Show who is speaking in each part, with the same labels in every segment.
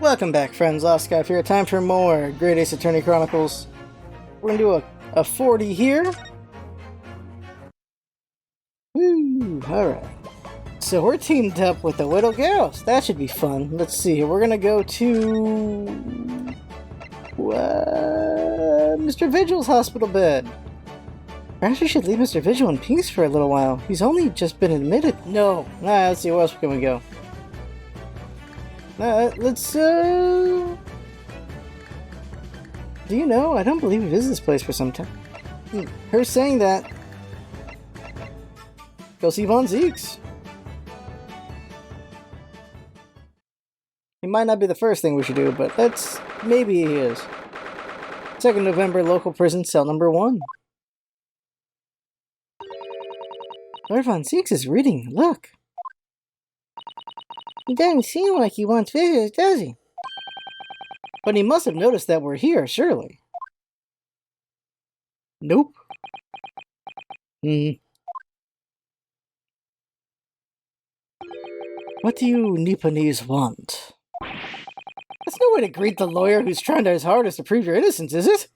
Speaker 1: Welcome back, friends. Lost Sky here. Time for more Great Ace Attorney Chronicles. We're gonna do a 40 here. Woo! Alright. So we're teamed up with the Widow Girls. That should be fun. Let's see here. We're gonna go to... Mr. Vigil's hospital bed. Perhaps we should leave Mr. Vigil in peace for a little while. He's only just been admitted. No. Let's see. Where else can we go? Let's, do you know? I don't believe we visited this place for some time. Her saying that. Go see Von Zeeks. He might not be the first thing we should do, but maybe he is. 2nd November, local prison, cell number 1. Lord Von Zeeks is reading. Look. He doesn't seem like he wants visitors, does he? But he must have noticed that we're here, surely. Nope. What do you Nipponese want? That's no way to greet the lawyer who's trying his hardest to prove your innocence, is it?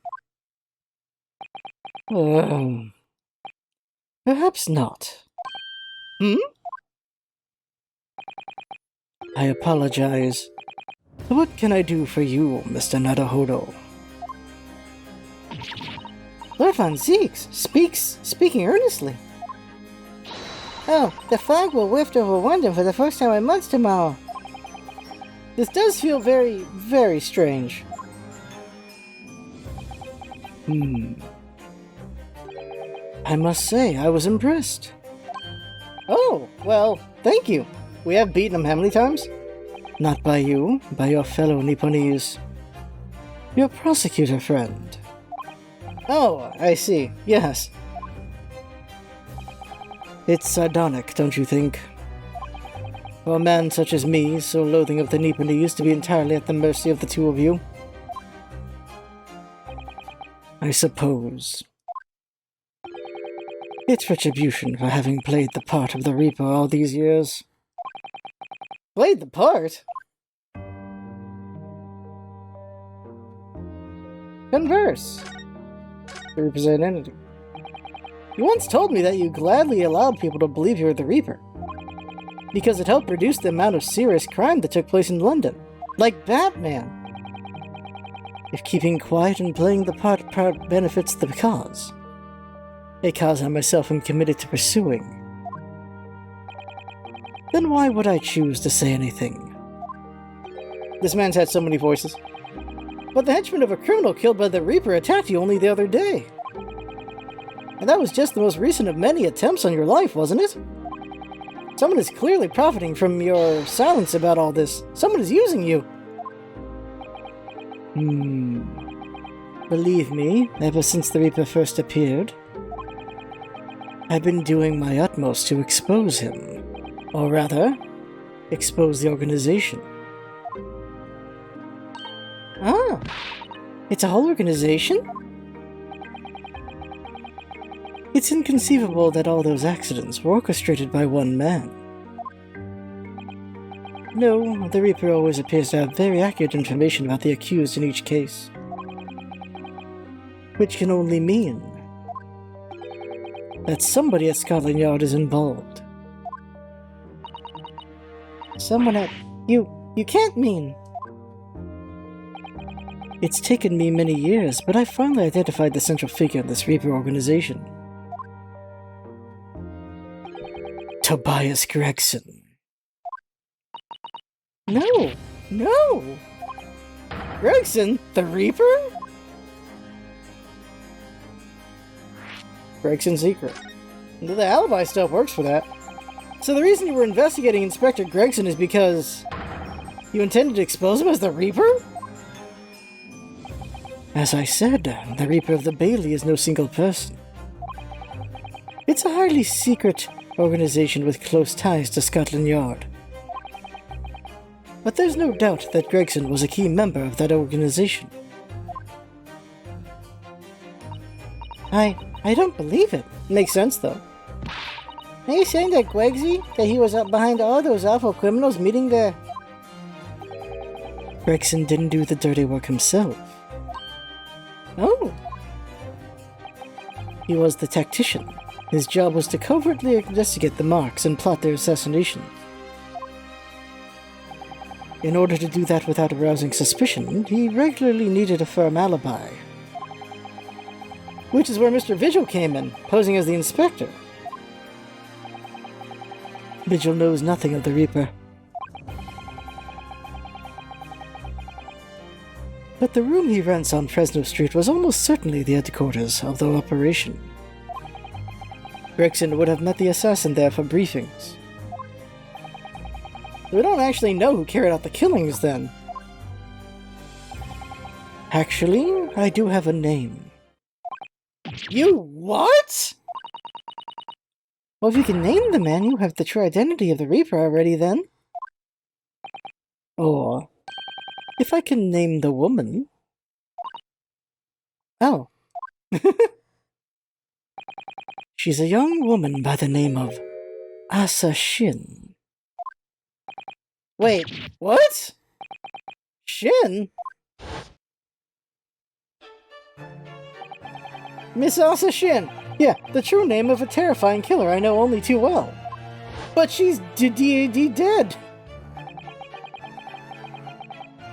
Speaker 1: Perhaps not. I apologize. What can I do for you, Mr. Nadahodo? Lord Von Zeeks speaking earnestly. Oh, the fog will lift over London for the first time in months tomorrow. This does feel very, very strange. I must say, I was impressed. Oh, well, thank you. We have beaten him how many times? Not by you, by your fellow Nipponese. Your prosecutor friend. Oh, I see. Yes. It's sardonic, don't you think? For a man such as me, so loathing of the Nipponese, to be entirely at the mercy of the two of you? I suppose. It's retribution for having played the part of the Reaper all these years. Played the part? Converse. The Reaper's identity. You once told me that you gladly allowed people to believe you were the Reaper, because it helped reduce the amount of serious crime that took place in London. Like Batman. If keeping quiet and playing the part benefits the cause, a cause I myself am committed to pursuing, then why would I choose to say anything? This man's had so many voices. But the henchman of a criminal killed by the Reaper attacked you only the other day. And that was just the most recent of many attempts on your life, wasn't it? Someone is clearly profiting from your silence about all this. Someone is using you. Believe me, ever since the Reaper first appeared, I've been doing my utmost to expose him. Or rather, expose the organization. Ah, it's a whole organization? It's inconceivable that all those accidents were orchestrated by one man. No, the Reaper always appears to have very accurate information about the accused in each case. Which can only mean that somebody at Scotland Yard is involved. Someone at... You can't mean... It's taken me many years, but I finally identified the central figure in this Reaper organization. Tobias Gregson. No! Gregson? The Reaper? Gregson's secret. The alibi stuff works for that. So the reason you were investigating Inspector Gregson is because you intended to expose him as the Reaper? As I said, the Reaper of the Bailey is no single person. It's a highly secret organization with close ties to Scotland Yard. But there's no doubt that Gregson was a key member of that organization. I don't believe it. Makes sense, though. Are you saying that Gwegsy, that he was up behind all those awful criminals meeting the... Gregson didn't do the dirty work himself. Oh! He was the tactician. His job was to covertly investigate the marks and plot their assassinations. In order to do that without arousing suspicion, he regularly needed a firm alibi. Which is where Mr. Vigil came in, posing as the inspector. Vigil knows nothing of the Reaper. But the room he rents on Fresno Street was almost certainly the headquarters of the operation. Gregson would have met the assassin there for briefings. We don't actually know who carried out the killings, then. Actually, I do have a name. You what? Well, if you can name the man, you have the true identity of the Reaper already, then. Or, if I can name the woman... Oh. She's a young woman by the name of Asa Shin. Wait, what? Shin? Miss Asa Shin. Yeah, the true name of a terrifying killer I know only too well. But she's dead.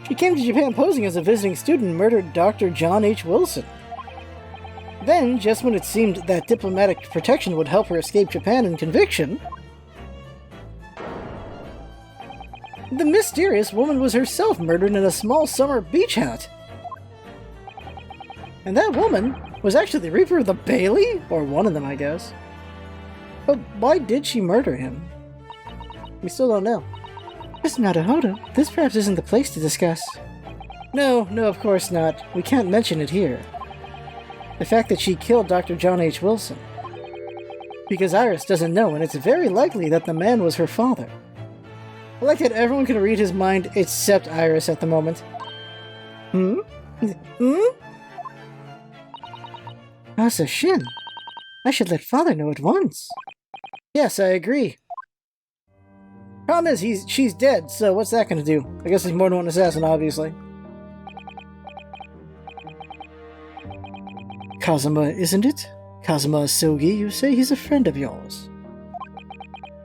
Speaker 1: She came to Japan posing as a visiting student and murdered Dr. John H. Wilson. Then, just when it seemed that diplomatic protection would help her escape Japan and conviction, the mysterious woman was herself murdered in a small summer beach hut. And that woman was actually the Reaper of the Bailey? Or one of them, I guess. But why did she murder him? We still don't know. Mr. Naruhodo, this perhaps isn't the place to discuss. No, of course not. We can't mention it here. The fact that she killed Dr. John H. Wilson. Because Iris doesn't know, and it's very likely that the man was her father. I like that everyone can read his mind except Iris at the moment. Asa Shin. I should let father know at once. Yes, I agree. Problem is, she's dead, so what's that gonna do? I guess there's more than one assassin, obviously. Kazuma, isn't it? Kazuma Asogi, you say he's a friend of yours.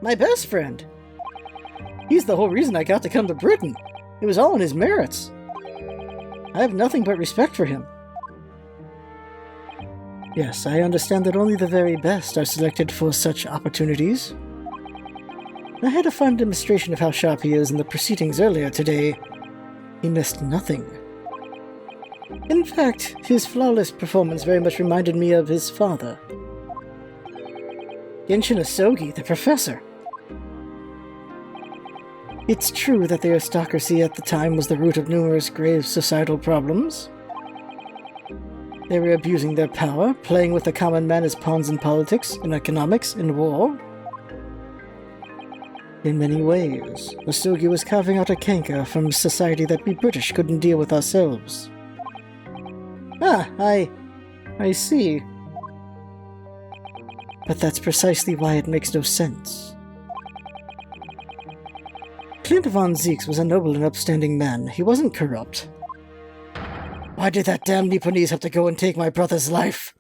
Speaker 1: My best friend! He's the whole reason I got to come to Britain. It was all in his merits. I have nothing but respect for him. Yes, I understand that only the very best are selected for such opportunities. I had a fine demonstration of how sharp he is in the proceedings earlier today. He missed nothing. In fact, his flawless performance very much reminded me of his father. Genshin Asogi, the professor. It's true that the aristocracy at the time was the root of numerous grave societal problems. They were abusing their power, playing with the common man as pawns in politics, in economics, in war. In many ways, Asogi was carving out a canker from society that we British couldn't deal with ourselves. Ah, I see. But that's precisely why it makes no sense. Clint von Zieks was a noble and upstanding man. He wasn't corrupt. Why did that damn Nipponese have to go and take my brother's life?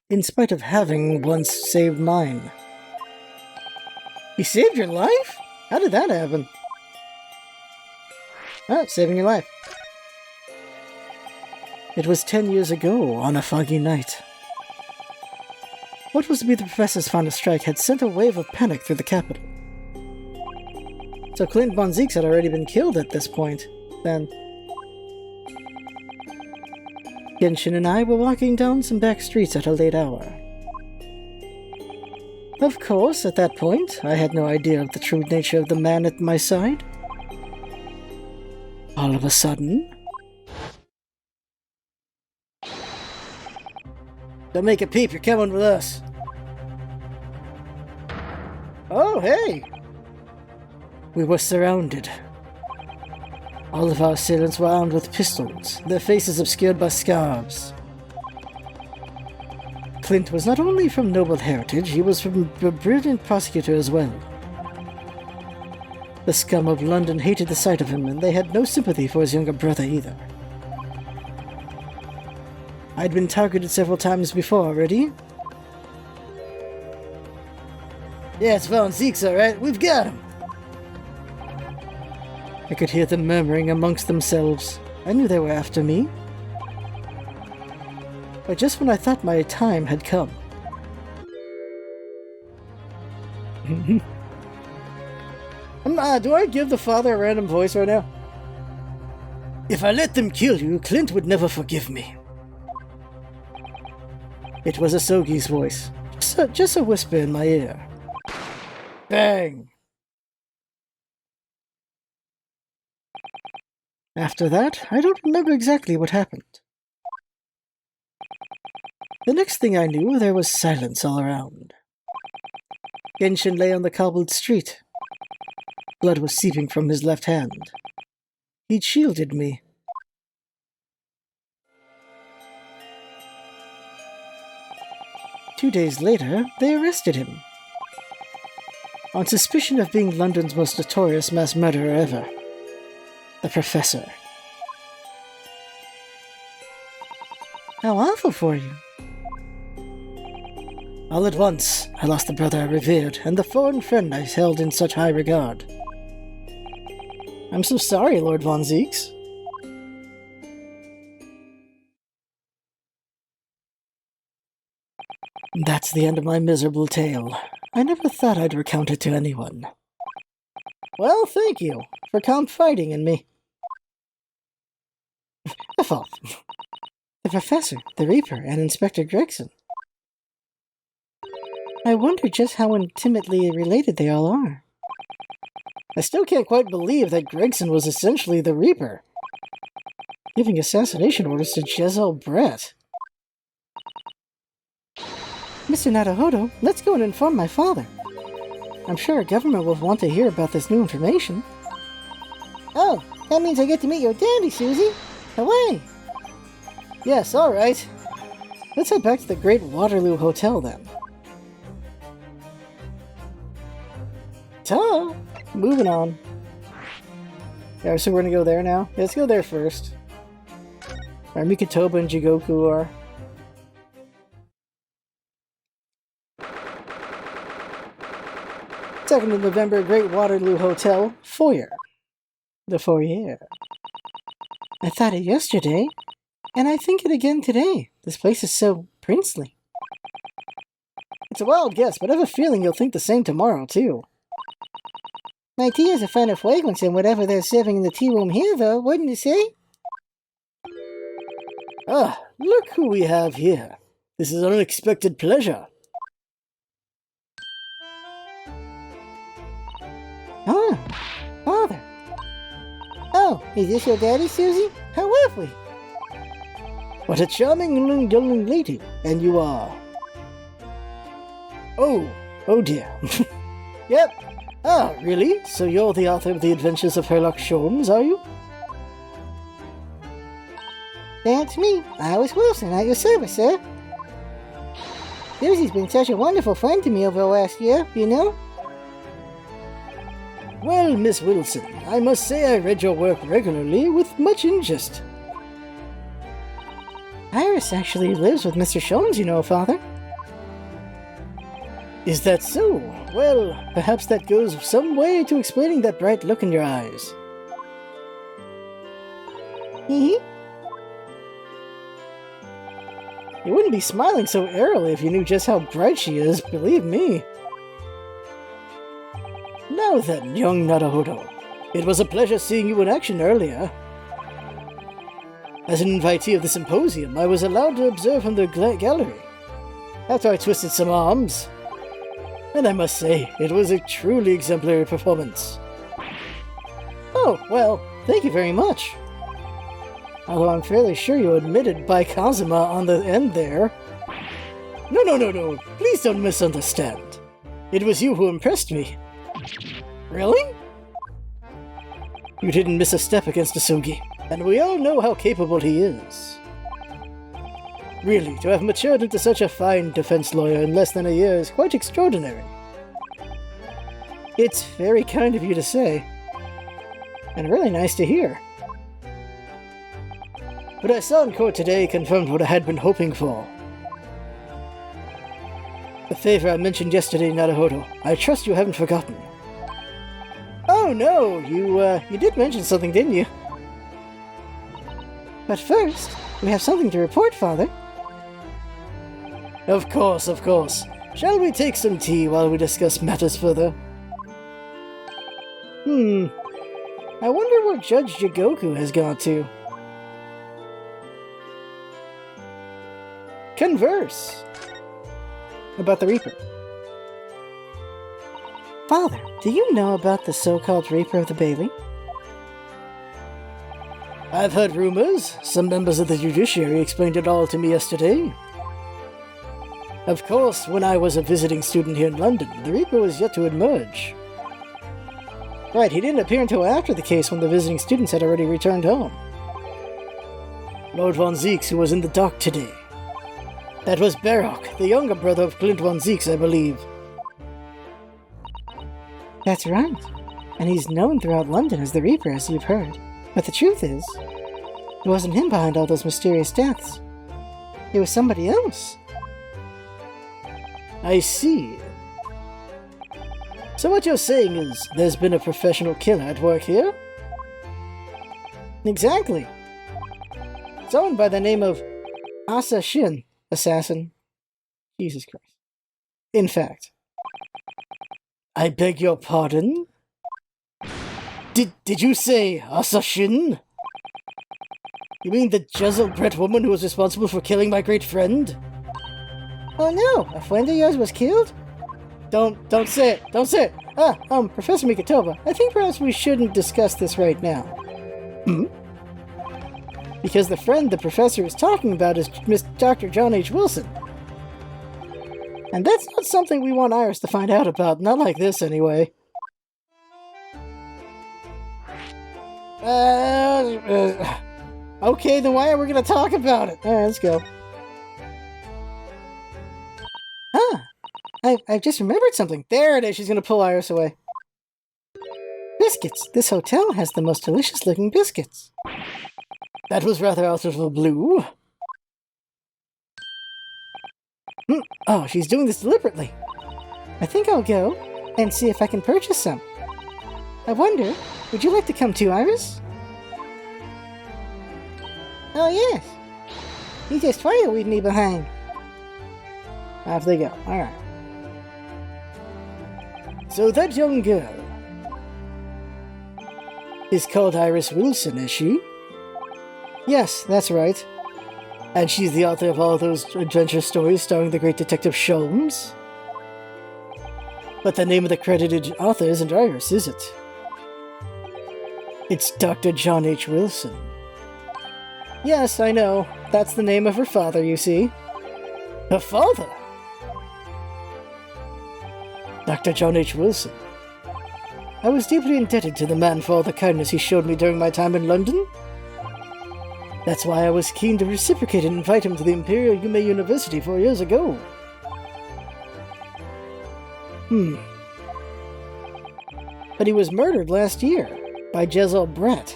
Speaker 1: In spite of having once saved mine. He saved your life? How did that happen? Ah, saving your life. It was 10 years ago, on a foggy night. What was to be the professor's final strike had sent a wave of panic through the capital. So Clint von Zieks had already been killed at this point, then. Genshin and I were walking down some back streets at a late hour. Of course, at that point, I had no idea of the true nature of the man at my side. All of a sudden... Don't make a peep, you're coming with us. Oh, hey! We were surrounded. All of our assailants were armed with pistols, their faces obscured by scarves. Clint was not only from noble heritage, he was from a brilliant prosecutor as well. The scum of London hated the sight of him, and they had no sympathy for his younger brother either. I'd been targeted several times before already. Yeah, it's Von Zeke's alright, we've got him! I could hear them murmuring amongst themselves. I knew they were after me. But just when I thought my time had come. Do I give the father a random voice right now? If I let them kill you, Clint would never forgive me. It was Asogi's voice. Just a whisper in my ear. Bang! After that, I don't remember exactly what happened. The next thing I knew, there was silence all around. Genshin lay on the cobbled street. Blood was seeping from his left hand. He'd shielded me. Two days later, they arrested him. On suspicion of being London's most notorious mass murderer ever. The Professor. How awful for you. All at once, I lost the brother I revered, and the foreign friend I held in such high regard. I'm so sorry, Lord Von Zeeks. That's the end of my miserable tale. I never thought I'd recount it to anyone. Well, thank you for confiding in me. The fault. The Professor, the Reaper, and Inspector Gregson. I wonder just how intimately related they all are. I still can't quite believe that Gregson was essentially the Reaper, giving assassination orders to Jezzel Brett. Mr. Naruhodo, let's go and inform my father. I'm sure our government will want to hear about this new information. Oh, that means I get to meet your daddy, Susie. Away! Yes, alright. Let's head back to the Great Waterloo Hotel, then. Ta! Moving on. Yeah, so we're gonna go there now? Yeah, let's go there first. Where Mikotoba and Jigoku are. Second of November, Great Waterloo Hotel, foyer. The foyer. I thought it yesterday, and I think it again today. This place is so princely. It's a wild guess, but I have a feeling you'll think the same tomorrow, too. My tea has a finer fragrance than whatever they're serving in the tea room here, though, wouldn't you say? Ah, look who we have here. This is an unexpected pleasure. Ah, Father. Oh, is this your daddy, Susie? How lovely. What a charming young lady. And you are... Oh dear. Yep. Ah, really? So you're the author of The Adventures of Sherlock Holmes, are you? That's me. Iris Wilson, at your service, sir. Susie's been such a wonderful friend to me over the last year, you know? Well, Miss Wilson, I must say I read your work regularly with much interest. Iris actually lives with Mr. Sholmes, you know, Father. Is that so? Well, perhaps that goes some way to explaining that bright look in your eyes. Hee. You wouldn't be smiling so airily if you knew just how bright she is, believe me. Now then, young Naruhodo, it was a pleasure seeing you in action earlier. As an invitee of the symposium, I was allowed to observe from the gallery. After I twisted some arms, and I must say, it was a truly exemplary performance. Oh, well, thank you very much. Although I'm fairly sure you admitted by Kazuma on the end there. No, please don't misunderstand. It was you who impressed me. Really? You didn't miss a step against Asugi, and we all know how capable he is. Really, to have matured into such a fine defense lawyer in less than a year is quite extraordinary. It's very kind of you to say. and really nice to hear. What I saw in court today confirmed what I had been hoping for. The favor I mentioned yesterday, Naruhodo. I trust you haven't forgotten. Oh no, you did mention something, didn't you? But first, we have something to report, Father. Of course, of course. Shall we take some tea while we discuss matters further? I wonder where Judge Jigoku has gone to. Converse about the Reaper. Father, do you know about the so-called Reaper of the Bailey? I've heard rumors. Some members of the judiciary explained it all to me yesterday. Of course, when I was a visiting student here in London, the Reaper was yet to emerge. Right, he didn't appear until after the case when the visiting students had already returned home. Lord von Zeeks, who was in the dock today. That was Barok, the younger brother of Clint von Zeeks, I believe. That's right. And he's known throughout London as the Reaper, as you've heard. But the truth is, it wasn't him behind all those mysterious deaths. It was somebody else. I see. So what you're saying is, there's been a professional killer at work here? Exactly. Someone by the name of Assassin. Assassin. Jesus Christ. In fact. I beg your pardon? Did you say assassin? You mean the Jezelbret woman who was responsible for killing my great friend? Oh no, a friend of yours was killed? Don't say it, don't say it! Professor Mikitoba, I think perhaps we shouldn't discuss this right now. Because the friend the professor is talking about is Dr. John H. Wilson. And that's not something we want Iris to find out about, not like this anyway. Okay, then why are we gonna talk about it? Alright, let's go. I've just remembered something. There it is, she's gonna pull Iris away. Biscuits! This hotel has the most delicious looking biscuits. That was rather out of the blue. Oh, she's doing this deliberately. I think I'll go and see if I can purchase some. I wonder, would you like to come too, Iris? Oh yes. You just try to leave me behind. Off they go. Alright. So that young girl is called Iris Wilson, is she? Yes, that's right. And she's the author of all those adventure stories starring the great Detective Sholmes? But the name of the credited author isn't Iris, is it? It's Dr. John H. Wilson. Yes, I know. That's the name of her father, you see. Her father? Dr. John H. Wilson. I was deeply indebted to the man for all the kindness he showed me during my time in London. That's why I was keen to reciprocate and invite him to the Imperial Yume University 4 years ago. But he was murdered last year by Jezelbret.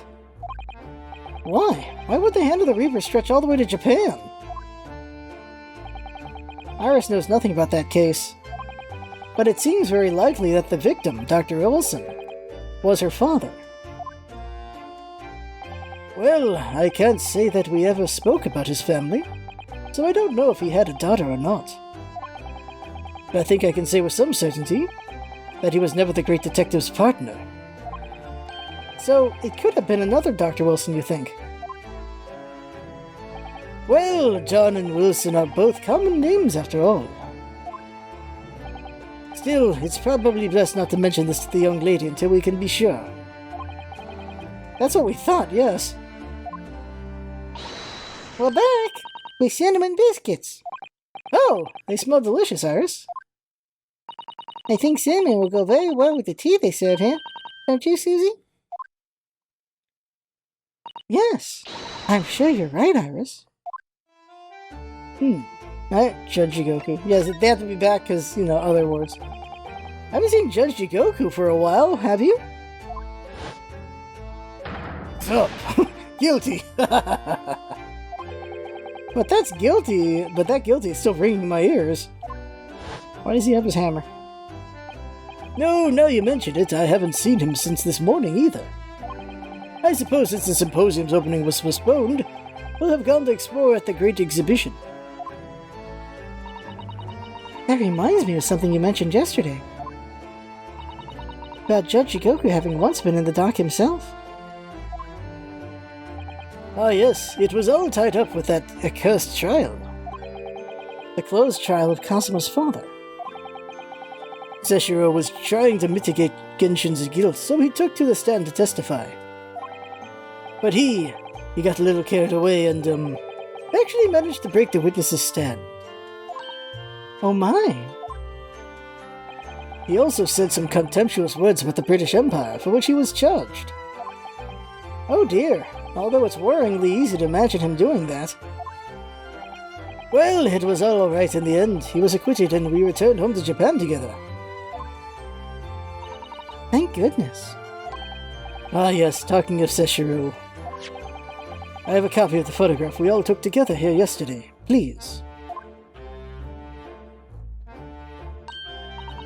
Speaker 1: Why? Why would the hand of the Reaper stretch all the way to Japan? Iris knows nothing about that case. But it seems very likely that the victim, Dr. Wilson, was her father. Well, I can't say that we ever spoke about his family, so I don't know if he had a daughter or not. But I think I can say with some certainty that he was never the great detective's partner. So, it could have been another Dr. Wilson, you think? Well, John and Wilson are both common names after all. Still, it's probably best not to mention this to the young lady until we can be sure. That's what we thought, yes. We're back! With cinnamon biscuits! Oh, they smell delicious, Iris. I think cinnamon will go very well with the tea they serve here. Don't you, Susie? Yes, I'm sure you're right, Iris. Alright, Judge Jigoku. Yes, they have to be back because, you know, other words. I haven't seen Judge Jigoku for a while, have you? So, guilty. But that guilty is still ringing in my ears. Why does he have his hammer? No, now you mention it, I haven't seen him since this morning either. I suppose since the symposium's opening was postponed, we'll have gone to explore at the Great Exhibition. That reminds me of something you mentioned yesterday. About Judge Shigoku having once been in the dock himself. Ah yes, it was all tied up with that accursed trial. The closed trial of Kazuma's father. Seshiro was trying to mitigate Genshin's guilt, so he took to the stand to testify. But he got a little carried away and, actually managed to break the witness's stand. Oh my! He also said some contemptuous words about the British Empire, for which he was charged. Oh dear, although it's worryingly easy to imagine him doing that. Well, it was all alright in the end. He was acquitted and we returned home to Japan together. Thank goodness. Ah yes, talking of Seshiro. I have a copy of the photograph we all took together here yesterday. Please.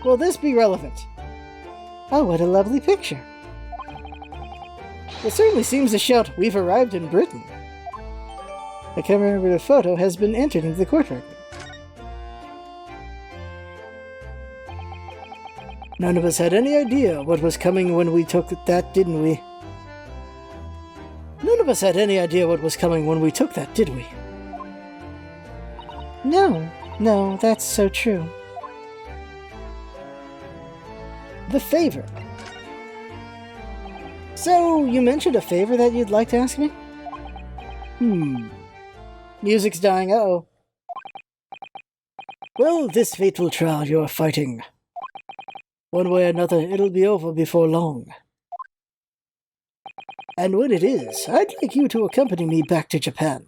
Speaker 1: Will this be relevant? Oh, what a lovely picture. It certainly seems to shout, "We've arrived in Britain." The commemorative photo has been entered into the court record. None of us had any idea what was coming when we took that, didn't we? None of us had any idea what was coming when we took that, did we? No, that's so true. The favor. So, you mentioned a favor that you'd like to ask me? Music's dying, uh-oh. Well, this fateful trial you're fighting. One way or another, it'll be over before long. And when it is, I'd like you to accompany me back to Japan.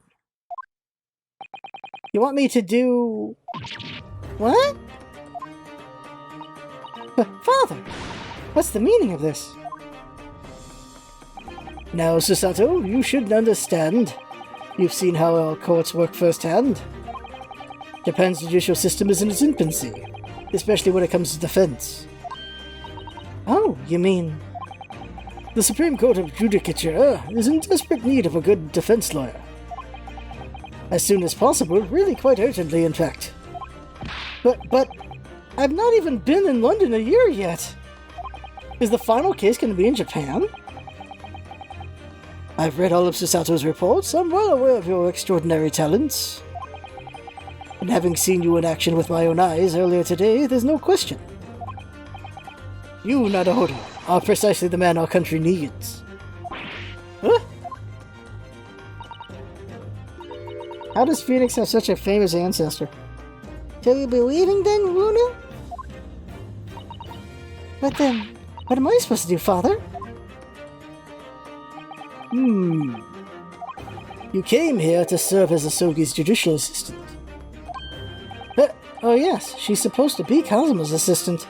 Speaker 1: You want me to do... what? But, Father, what's the meaning of this? Now, Susato, you should understand. You've seen how our courts work firsthand. Japan's judicial system is in its infancy, especially when it comes to defense. Oh, you mean... The Supreme Court of Judicature is in desperate need of a good defense lawyer. As soon as possible, really quite urgently, in fact. But... I've not even been in London a year yet! Is the final case going to be in Japan? I've read all of Susato's reports. I'm well aware of your extraordinary talents. And having seen you in action with my own eyes earlier today, there's no question. You, Naruhodo, are precisely the man our country needs. Huh? How does Phoenix have such a famous ancestor? So you be leaving then, Runa? But then, what am I supposed to do, Father? You came here to serve as Asogi's judicial assistant. Oh yes, she's supposed to be Kazuma's assistant.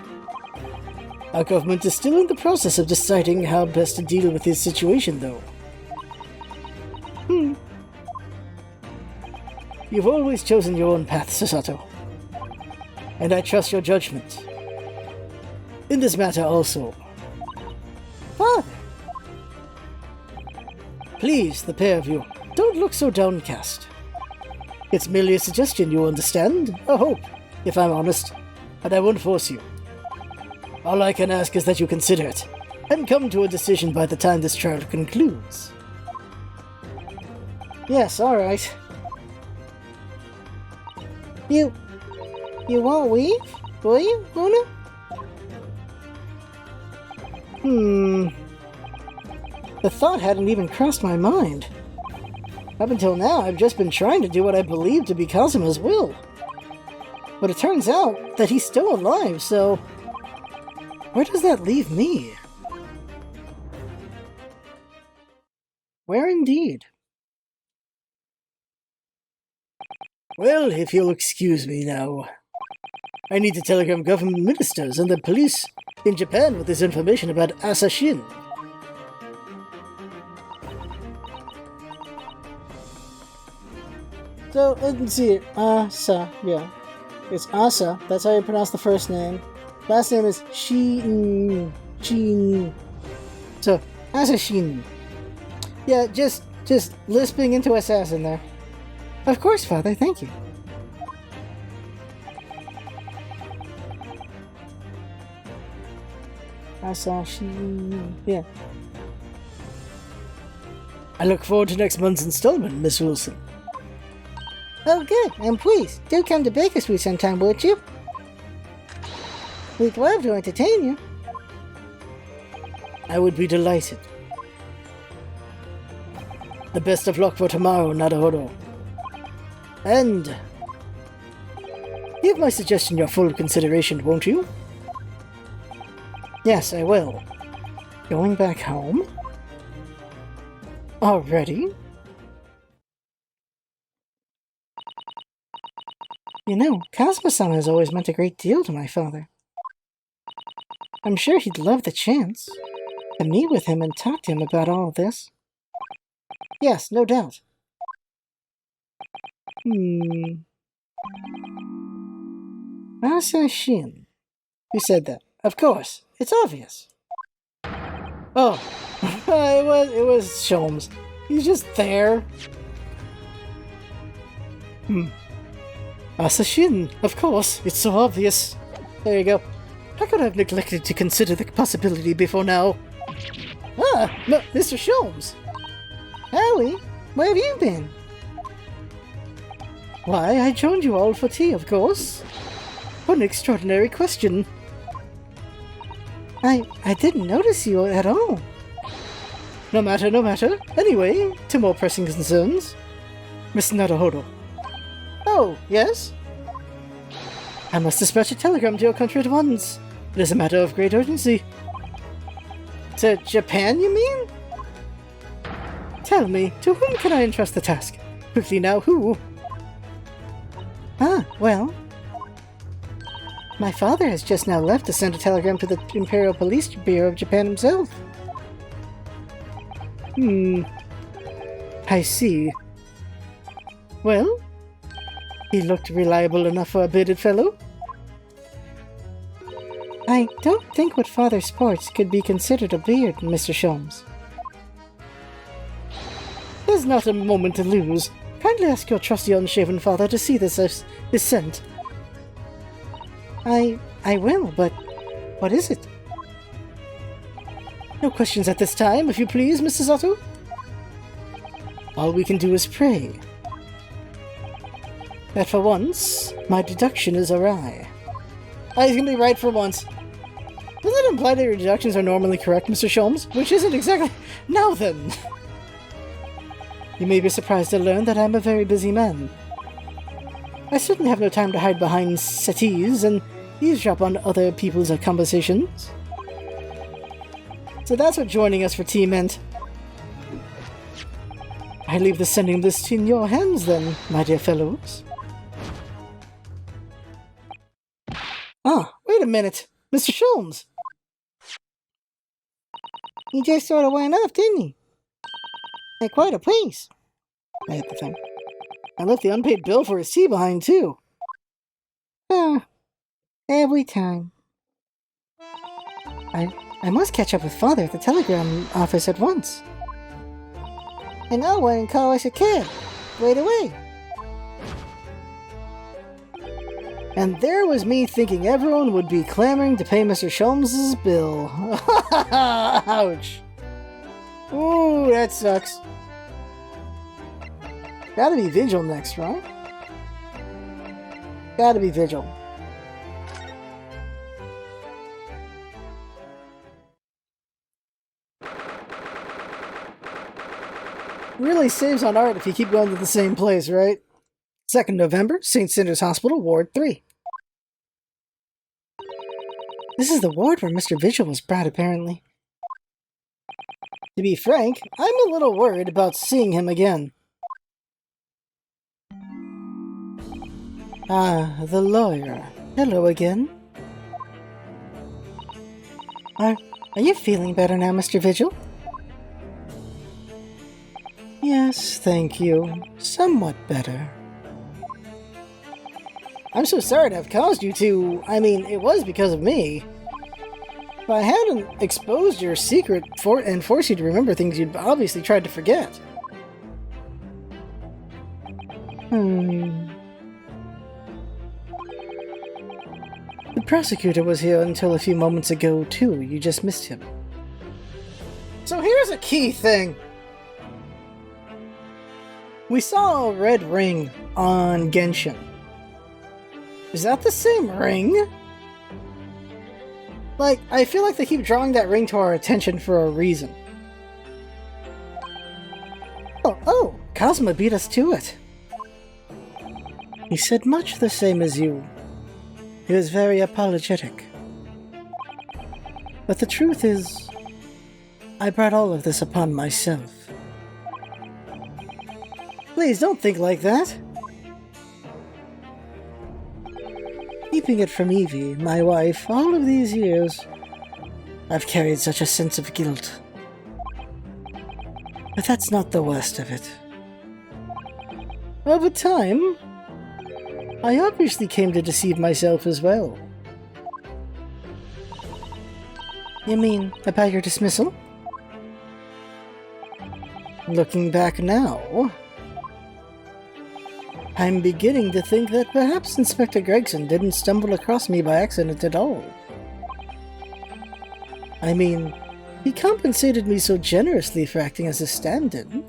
Speaker 1: Our government is still in the process of deciding how best to deal with his situation, though. You've always chosen your own path, Susato. And I trust your judgment. In this matter also. Father! Please, the pair of you, don't look so downcast. It's merely a suggestion, you understand? A hope, if I'm honest, and I won't force you. All I can ask is that you consider it, and come to a decision by the time this trial concludes. Yes, alright. You won't leave? Will you, Luna? The thought hadn't even crossed my mind. Up until now, I've just been trying to do what I believe to be Kazuma's will. But it turns out that he's still alive, so... where does that leave me? Where indeed? Well, if you'll excuse me now. I need to telegram government ministers and the police in Japan with this information about Asashin. So, let's see it. Asa, yeah. It's Asa. That's how you pronounce the first name. Last name is Shin. So, Asa Shin. Yeah, just lisping into assassin there. Of course, Father, thank you. Asa Shin. Yeah. I look forward to next month's installment, Miss Wilson. Oh, good, and please, do come to Bakersfield sometime, won't you? We'd love to entertain you. I would be delighted. The best of luck for tomorrow, Naruhodo. And give my suggestion your full consideration, won't you? Yes, I will. Going back home? Already? You know, Kazuma-san has always meant a great deal to my father. I'm sure he'd love the chance to meet with him and talk to him about all of this. Yes, no doubt. Asa Shin. Who said that? Of course, it's obvious. Oh, it was Sholmes. He's just there. Asa Shin, of course, it's so obvious. There you go. How could I have neglected to consider the possibility before now? Ah, no, Mr. Sholmes. Howie, where have you been? Why, I joined you all for tea, of course. What an extraordinary question. I didn't notice you at all. No matter, no matter. Anyway, to more pressing concerns. Miss Naruhodo. Oh, yes? I must dispatch a telegram to your country at once. It is a matter of great urgency. To Japan, you mean? Tell me, to whom can I entrust the task? Quickly now, who? Ah, well... My father has just now left to send a telegram to the Imperial Police Bureau of Japan himself. I see. Well, he looked reliable enough for a bearded fellow. I don't think what father sports could be considered a beard, Mr. Sholmes. There's not a moment to lose. Kindly ask your trusty unshaven father to see this scent. I will, but what is it? No questions at this time, if you please, Mrs. Otto. All we can do is pray. That for once, my deduction is awry. He's gonna be right for once. Doesn't it imply that your deductions are normally correct, Mr. Sholmes? Which isn't exactly... Now then! You may be surprised to learn that I'm a very busy man. I certainly have no time to hide behind settees and eavesdrop on other people's conversations. So that's what joining us for tea meant. I leave the sending of this in your hands then, my dear fellows. Ah, wait a minute. Mr. Sholmes! He just sort of went off, didn't he? At quite a pace. I hit the thing. I left the unpaid bill for his tea behind, too. Every time. I must catch up with Father at the telegram office at once. And I'll wait and call us a cab. Right away. And there was me thinking everyone would be clamoring to pay Mr. Sholmes' bill. Ouch. Ooh, that sucks. Gotta be Vigil next, right? Gotta be Vigil. Really saves on art if you keep going to the same place, right? 2nd November, St. Cinder's Hospital, Ward 3. This is the ward where Mr. Vigil was brought, apparently. To be frank, I'm a little worried about seeing him again. Ah, the lawyer. Hello again. Are you feeling better now, Mr. Vigil? Yes, thank you. Somewhat better. I'm so sorry to have caused you to... I mean, it was because of me. If I hadn't exposed your secret and forced you to remember things you'd obviously tried to forget. The prosecutor was here until a few moments ago, too. You just missed him. So here's a key thing. We saw a red ring on Genshin. Is that the same ring? Like, I feel like they keep drawing that ring to our attention for a reason. Oh, Cosmo beat us to it. He said much the same as you. He was very apologetic. But the truth is, I brought all of this upon myself. Please don't think like that. Keeping it from Evie, my wife, all of these years, I've carried such a sense of guilt. But that's not the worst of it. Over time, I obviously came to deceive myself as well. You mean about your dismissal? Looking back now, I'm beginning to think that perhaps Inspector Gregson didn't stumble across me by accident at all. I mean, he compensated me so generously for acting as a stand-in.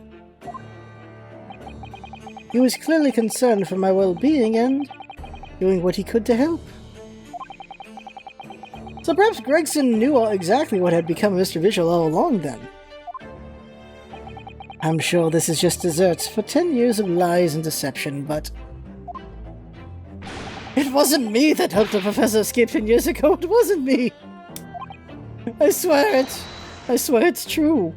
Speaker 1: He was clearly concerned for my well-being and doing what he could to help. So perhaps Gregson knew exactly what had become of Mr. Visual all along then. I'm sure this is just desserts for 10 years of lies and deception, but... It wasn't me that helped the professor escape 10 years ago, it wasn't me! I swear it's true.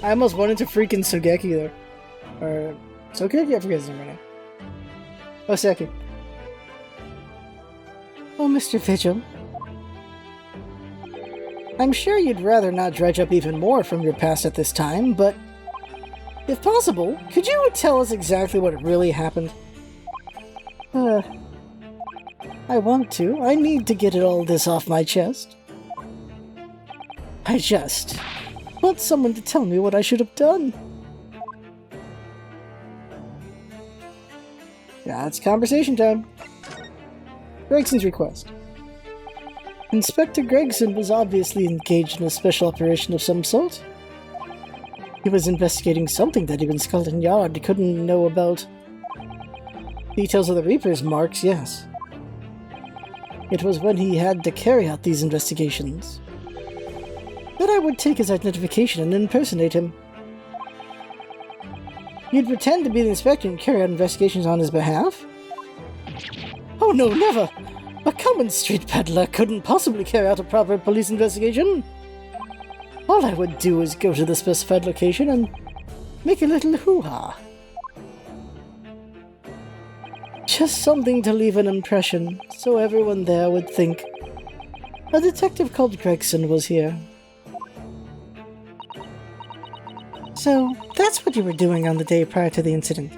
Speaker 1: I almost went into freaking Sogeki there. Or... Sogeki? I forget his name right now. Oseki. Oh, Mr. Vigil. I'm sure you'd rather not dredge up even more from your past at this time, but... if possible, could you tell us exactly what really happened? I want to. I need to get all this off my chest. I just want someone to tell me what I should have done. Yeah, it's conversation time. Gregson's request. Inspector Gregson was obviously engaged in a special operation of some sort. He was investigating something that even Scotland Yard couldn't know about. Details of the Reaper's marks, yes. It was when he had to carry out these investigations that I would take his identification and impersonate him. You'd pretend to be the inspector and carry out investigations on his behalf? Oh no, never! A common street peddler couldn't possibly carry out a proper police investigation. All I would do is go to the specified location and make a little hoo-ha. Just something to leave an impression, so everyone there would think a detective called Gregson was here. So, that's what you were doing on the day prior to the incident.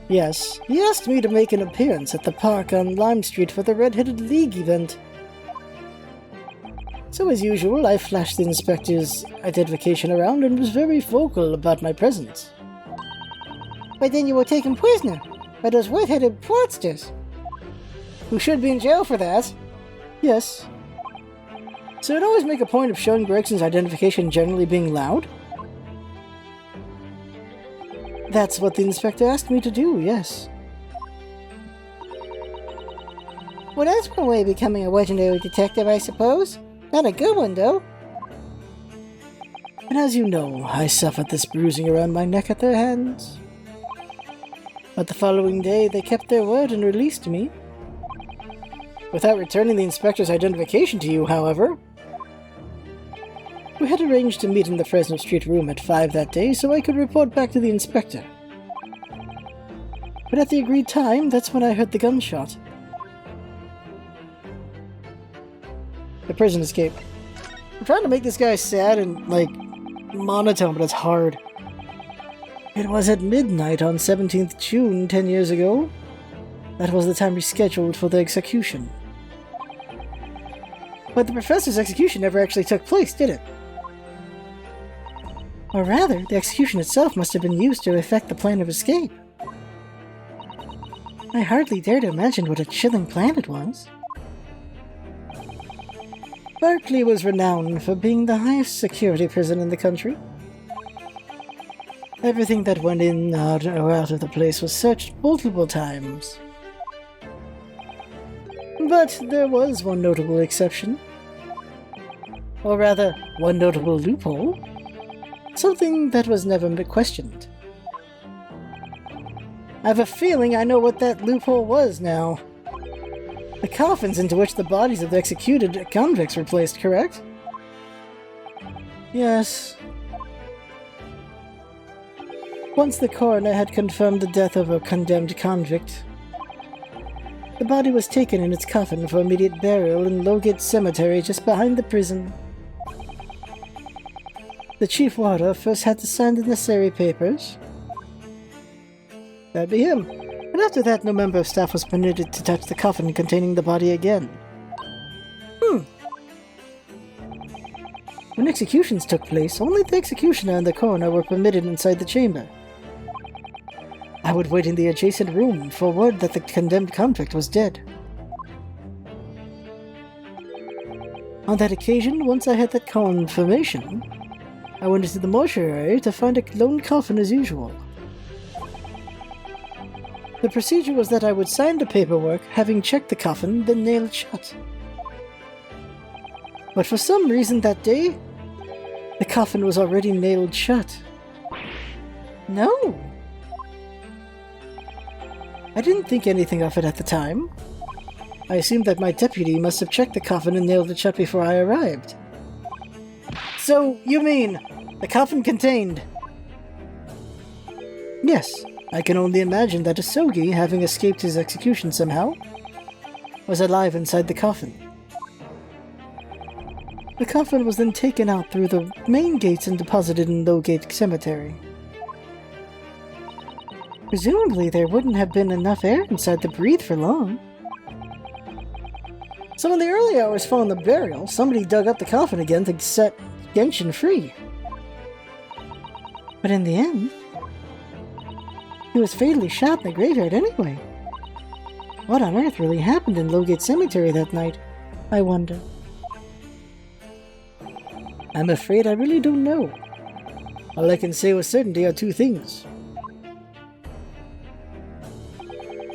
Speaker 1: Yes, he asked me to make an appearance at the park on Lime Street for the Red-Headed League event. So as usual, I flashed the inspector's identification around and was very vocal about my presence. But then you were taken prisoner by those red-headed fraudsters, who should be in jail for that. Yes. So I'd always make a point of showing Gregson's identification generally being loud? That's what the inspector asked me to do, yes. Well, that's one way of becoming a legendary detective, I suppose. Not a good one, though. And as you know, I suffered this bruising around my neck at their hands. But the following day, they kept their word and released me. Without returning the inspector's identification to you, however. We had arranged to meet in the Fresno Street room at 5 that day so I could report back to the inspector. But at the agreed time, that's when I heard the gunshot. The prison escape. I'm trying to make this guy sad and, like, monotone, but it's hard. It was at midnight on 17th June 10 years ago. That was the time rescheduled for the execution. But the professor's execution never actually took place, did it? Or rather, the execution itself must have been used to effect the plan of escape. I hardly dare to imagine what a chilling plan it was. Berkeley was renowned for being the highest security prison in the country. Everything that went in or out of the place was searched multiple times. But there was one notable exception. Or rather, one notable loophole. Something that was never questioned. I have a feeling I know what that loophole was now. The coffins into which the bodies of the executed convicts were placed, correct? Yes. Once the coroner had confirmed the death of a condemned convict, the body was taken in its coffin for immediate burial in Lowgate Cemetery just behind the prison. The chief warder first had to sign the necessary papers. That'd be him. And after that, no member of staff was permitted to touch the coffin containing the body again. When executions took place, only the executioner and the coroner were permitted inside the chamber. I would wait in the adjacent room for word that the condemned convict was dead. On that occasion, once I had that confirmation, I went into the mortuary to find a lone coffin as usual. The procedure was that I would sign the paperwork, having checked the coffin, then nail it shut. But for some reason that day, the coffin was already nailed shut. No! I didn't think anything of it at the time. I assumed that my deputy must have checked the coffin and nailed it shut before I arrived. So, you mean, the coffin contained... Yes, I can only imagine that Asogi, having escaped his execution somehow, was alive inside the coffin. The coffin was then taken out through the main gates and deposited in Lowgate Cemetery. Presumably there wouldn't have been enough air inside to breathe for long. So in the early hours following the burial, somebody dug up the coffin again to set Genshin free. But in the end, he was fatally shot in the graveyard anyway. What on earth really happened in Lowgate Cemetery that night, I wonder? I'm afraid I really don't know. All I can say with certainty are two things.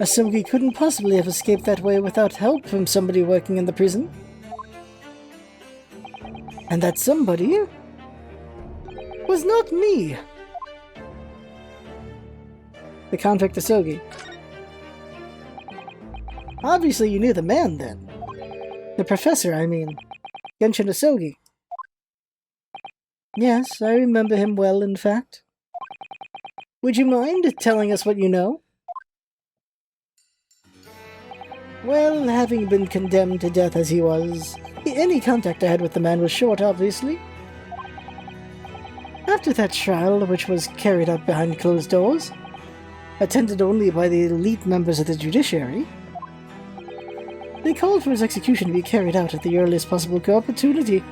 Speaker 1: Asogi couldn't possibly have escaped that way without help from somebody working in the prison. And that somebody was not me. The convict Asogi. Obviously you knew the man then. The professor, I mean. Genshin Asogi. Yes, I remember him well, in fact. Would you mind telling us what you know? Well, having been condemned to death as he was, any contact I had with the man was short, obviously. After that trial, which was carried out behind closed doors, attended only by the elite members of the judiciary, they called for his execution to be carried out at the earliest possible opportunity.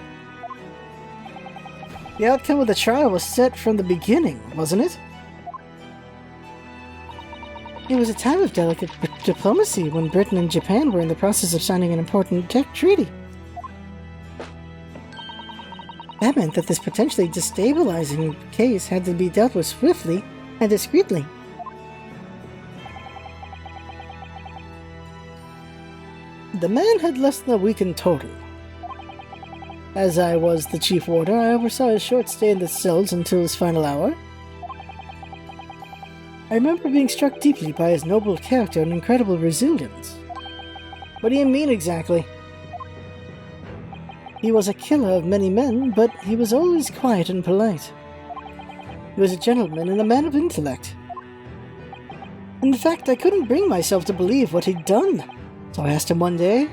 Speaker 1: The outcome of the trial was set from the beginning, wasn't it? It was a time of delicate diplomacy when Britain and Japan were in the process of signing an important treaty. That meant that this potentially destabilizing case had to be dealt with swiftly and discreetly. The man had less than a week in total. As I was the chief warder, I oversaw his short stay in the cells until his final hour. I remember being struck deeply by his noble character and incredible resilience. What do you mean exactly? He was a killer of many men, but he was always quiet and polite. He was a gentleman and a man of intellect. In fact, I couldn't bring myself to believe what he'd done, so I asked him one day,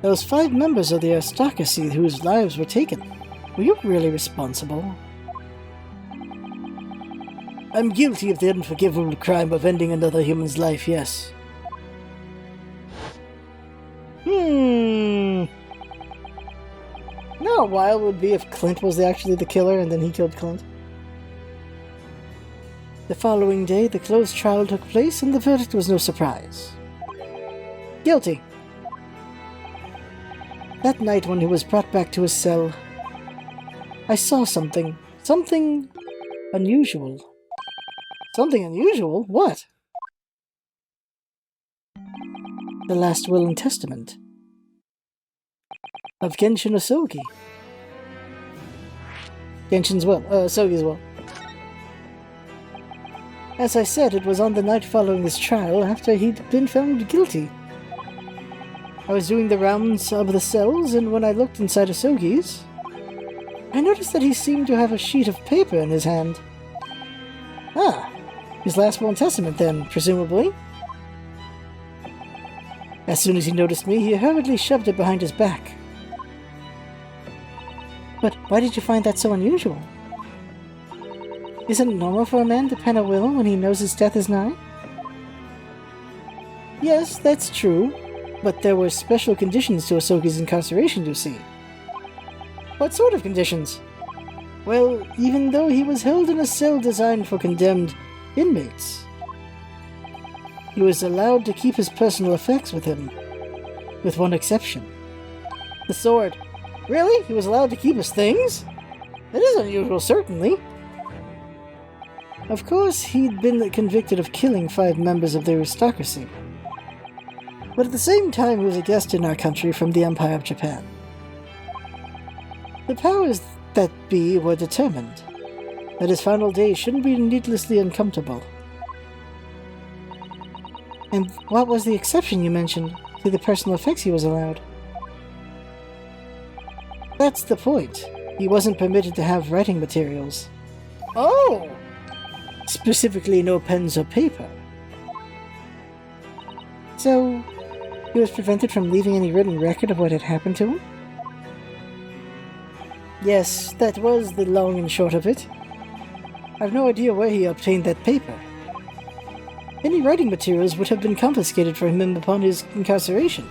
Speaker 1: "Those 5 members of the aristocracy whose lives were taken, Were you really responsible? I'm guilty of the unforgivable crime of ending another human's life, yes. No, how wild would be if Clint was actually the killer and then he killed Clint. The following day, the closed trial took place and the verdict was no surprise. Guilty. That night when he was brought back to his cell, I saw something. Something unusual. Something unusual? What? The last will and testament of Genshin Osogi. Genshin's will. Osogi's will. As I said, it was on the night following this trial, after he'd been found guilty. I was doing the rounds of the cells, and when I looked inside Osogi's, I noticed that he seemed to have a sheet of paper in his hand. Ah, his last will and testament then, presumably. As soon as he noticed me, he hurriedly shoved it behind his back. But why did you find that so unusual? Isn't it normal for a man to pen a will when he knows his death is nigh? Yes, that's true, but there were special conditions to Osogi's incarceration, you see. What sort of conditions? Well, even though he was held in a cell designed for condemned inmates, he was allowed to keep his personal effects with him, with one exception. The sword. Really? He was allowed to keep his things? That is unusual, certainly. Of course, he'd been convicted of killing 5 members of the aristocracy. But at the same time, he was a guest in our country from the Empire of Japan. The powers that be were determined that his final days shouldn't be needlessly uncomfortable. And what was the exception you mentioned to the personal effects he was allowed? That's the point. He wasn't permitted to have writing materials. Oh! Specifically no pens or paper. So, he was prevented from leaving any written record of what had happened to him? Yes, that was the long and short of it. I've no idea where he obtained that paper. Any writing materials would have been confiscated from him upon his incarceration.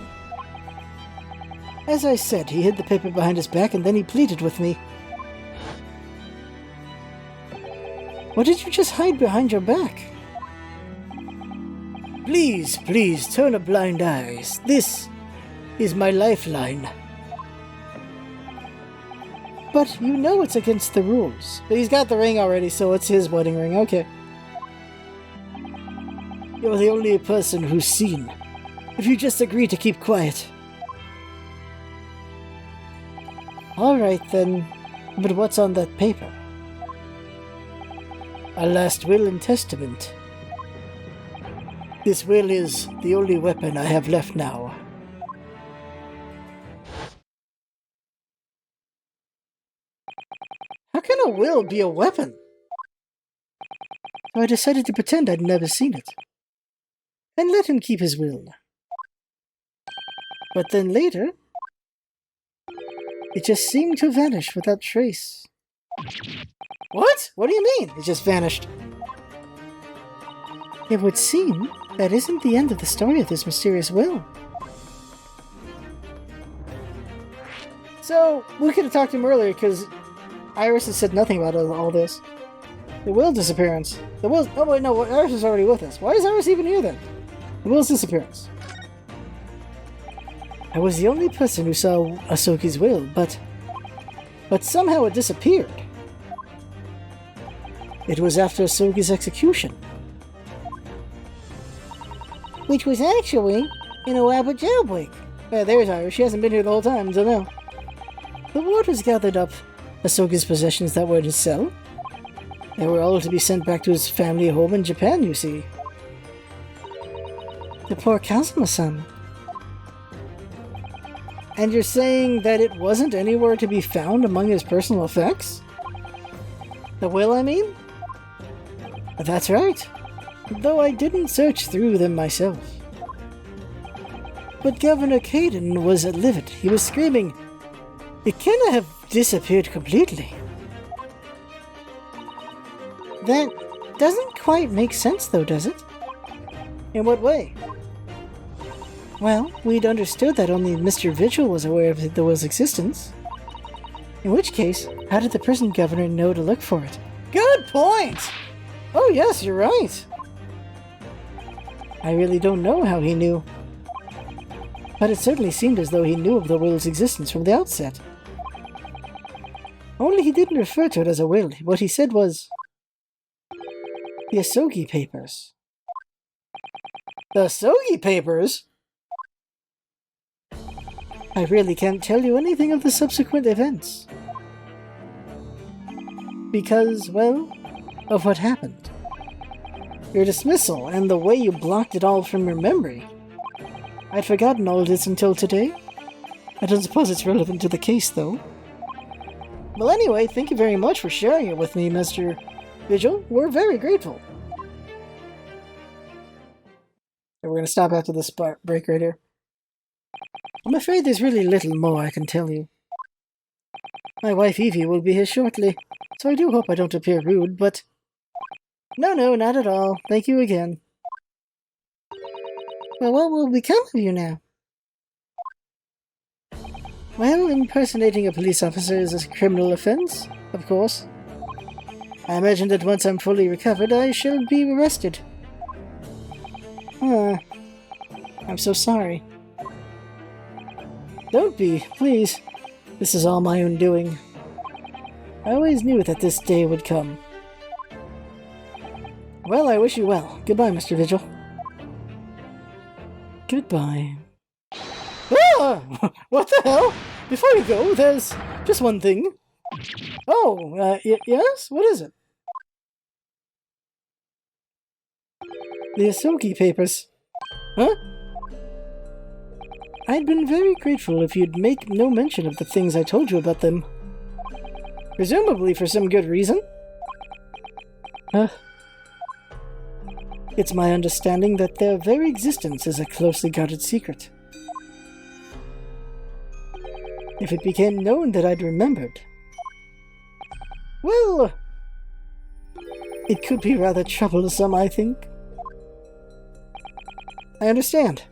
Speaker 1: As I said, he hid the paper behind his back and then he pleaded with me. What did you just hide behind your back? Please, please, turn a blind eye. This is my lifeline. But you know it's against the rules. He's got the ring already, so it's his wedding ring. Okay. You're the only person who's seen. If you just agree to keep quiet. Alright then. But what's on that paper? A last will and testament. This will is the only weapon I have left now. How can a will be a weapon? So I decided to pretend I'd never seen it. And let him keep his will. But then later, it just seemed to vanish without trace. What? What do you mean? It just vanished. It would seem that isn't the end of the story of this mysterious will. So, we could have talked to him earlier, because Iris has said nothing about all this. The will disappearance. The will... Oh wait, no, Iris is already with us. Why is Iris even here then? The will's disappearance. I was the only person who saw Asoki's will, but somehow it disappeared. It was after Asoki's execution. Which was actually in a elaborate jailbreak. There's Iris. She hasn't been here the whole time until now. The warders gathered up Asoki's possessions that were in his cell. They were all to be sent back to his family home in Japan, you see. The poor Kazuma-san. And you're saying that it wasn't anywhere to be found among his personal effects? The will, I mean? That's right. Though I didn't search through them myself. But Governor Caden was livid. He was screaming, It cannot have disappeared completely. That doesn't quite make sense, though, does it? In what way? Well, we'd understood that only Mr. Vigil was aware of the will's existence. In which case, how did the prison governor know to look for it? Good point! Oh yes, you're right. I really don't know how he knew. But it certainly seemed as though he knew of the will's existence from the outset. Only he didn't refer to it as a will. What he said was... the Asogi Papers. The Asogi Papers? I really can't tell you anything of the subsequent events. Because, well, of what happened. Your dismissal and the way you blocked it all from your memory. I'd forgotten all this until today. I don't suppose it's relevant to the case, though. Well, anyway, thank you very much for sharing it with me, Mr. Vigil. We're very grateful. And we're going to stop after this break right here. I'm afraid there's really little more I can tell you. My wife Evie will be here shortly, so I do hope I don't appear rude, but... No, not at all. Thank you again. Well, what will become of you now? Well, impersonating a police officer is a criminal offense, of course. I imagine that once I'm fully recovered, I shall be arrested. I'm so sorry. Don't be, please. This is all my own doing. I always knew that this day would come. Well, I wish you well. Goodbye, Mr. Vigil. Goodbye. Ah! What the hell? Before you go, there's just one thing. Oh, yes? What is it? The Asogi Papers. Huh? I'd been very grateful if you'd make no mention of the things I told you about them. Presumably for some good reason? It's my understanding that their very existence is a closely guarded secret. If it became known that I'd remembered... well... it could be rather troublesome, I think. I understand.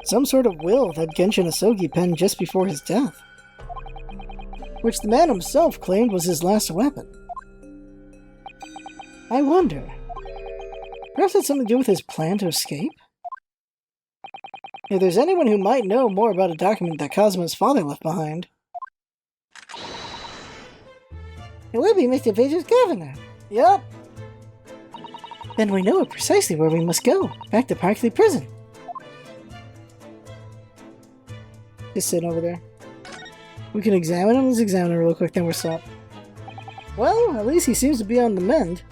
Speaker 1: Some sort of will that Genshin Asogi penned just before his death. Which the man himself claimed was his last weapon. I wonder... perhaps it's something to do with his plan to escape? If there's anyone who might know more about a document that Cosmo's father left behind... it would be Mr. Vigil's governor. Yup. Then we know precisely where we must go. Back to Parkley Prison. Just sitting over there. We can examine him. Let's examine him real quick, then we'll stop. Well, at least he seems to be on the mend.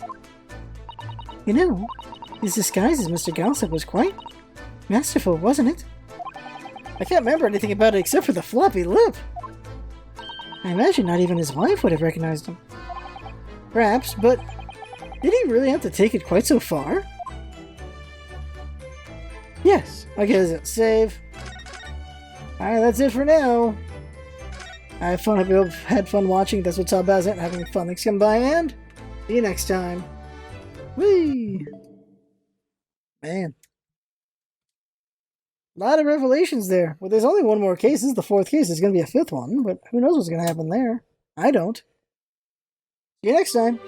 Speaker 1: You know, his disguise as Mr. Gossip was quite masterful, wasn't it? I can't remember anything about it except for the floppy lip. I imagine not even his wife would have recognized him. Perhaps, but did he really have to take it quite so far? Yes. Okay, that's it. Save. Alright, that's it for now. I hope you had fun watching. That's what's up, Bazet. Having fun. Thanks for coming by, and see you next time. Whee! Man. A lot of revelations there. Well, there's only one more case. This is the fourth case. There's going to be a fifth one, but who knows what's going to happen there. I don't. See you next time.